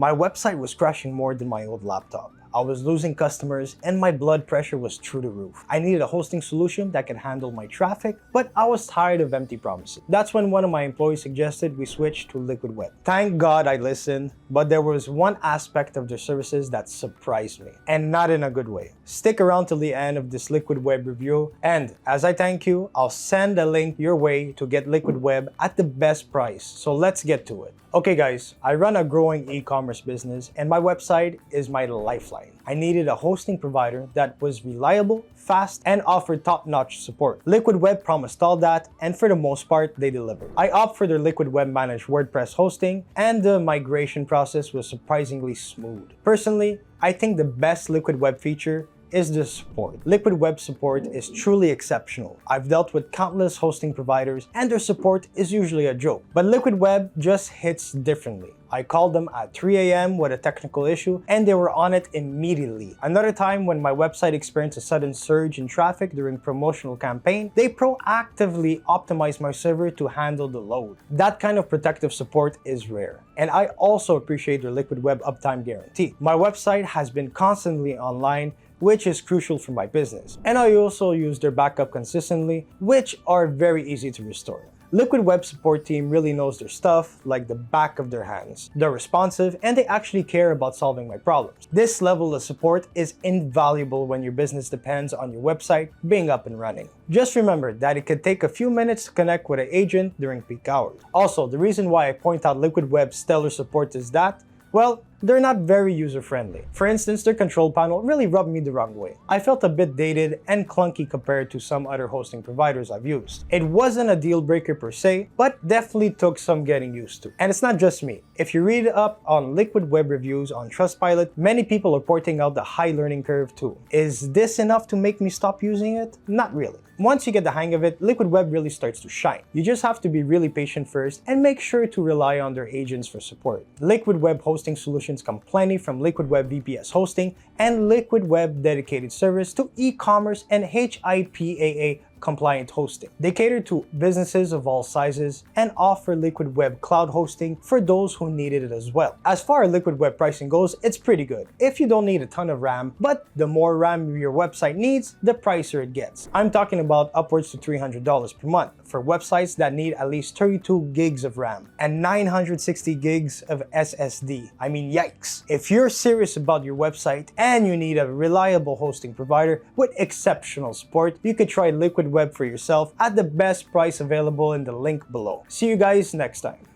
My website was crashing more than my old laptop. I was losing customers and my blood pressure was through the roof. I needed a hosting solution that could handle my traffic, but I was tired of empty promises. That's when one of my employees suggested we switch to Liquid Web. Thank God I listened, but there was one aspect of their services that surprised me, and not in a good way. Stick around till the end of this Liquid Web review, and as I thank you, I'll send a link your way to get Liquid Web at the best price. So let's get to it. Okay guys, I run a growing e-commerce business and my website is my lifeline. I needed a hosting provider that was reliable, fast, and offered top-notch support. Liquid Web promised all that, and for the most part, they delivered. I opted for their Liquid Web managed WordPress hosting, and the migration process was surprisingly smooth. Personally, I think the best Liquid Web feature is the support. Liquid Web support is truly exceptional. I've dealt with countless hosting providers and their support is usually a joke, but Liquid Web just hits differently. I called them at 3 a.m. with a technical issue and they were on it immediately. Another time when my website experienced a sudden surge in traffic during promotional campaign, they proactively optimized my server to handle the load. That kind of protective support is rare. And I also appreciate their Liquid Web uptime guarantee. My website has been constantly online, which is crucial for my business. And I also use their backup consistently, which are very easy to restore. Liquid Web support team really knows their stuff like the back of their hands. They're responsive and they actually care about solving my problems. This level of support is invaluable when your business depends on your website being up and running. Just remember that it could take a few minutes to connect with an agent during peak hours. Also, the reason why I point out Liquid Web's stellar support is that, well, they're not very user-friendly. For instance, their control panel really rubbed me the wrong way. I felt a bit dated and clunky compared to some other hosting providers I've used. It wasn't a deal breaker per se, but definitely took some getting used to. And it's not just me. If you read up on Liquid Web reviews on Trustpilot, many people are pointing out the high learning curve too. Is this enough to make me stop using it? Not really. Once you get the hang of it, Liquid Web really starts to shine. You just have to be really patient first and make sure to rely on their agents for support. Liquid Web hosting solutions come plenty from Liquid Web VPS hosting and Liquid Web dedicated service to e-commerce and HIPAA compliant hosting. They cater to businesses of all sizes and offer Liquid Web cloud hosting for those who needed it as well. As far as Liquid Web pricing goes, it's pretty good if you don't need a ton of RAM, but the more RAM your website needs, the pricier it gets. I'm talking about upwards to $300 per month for websites that need at least 32 gigs of RAM and 960 gigs of SSD. I mean, yikes. If you're serious about your website and you need a reliable hosting provider with exceptional support, you could try Liquid Web for yourself at the best price available in the link below. See you guys next time.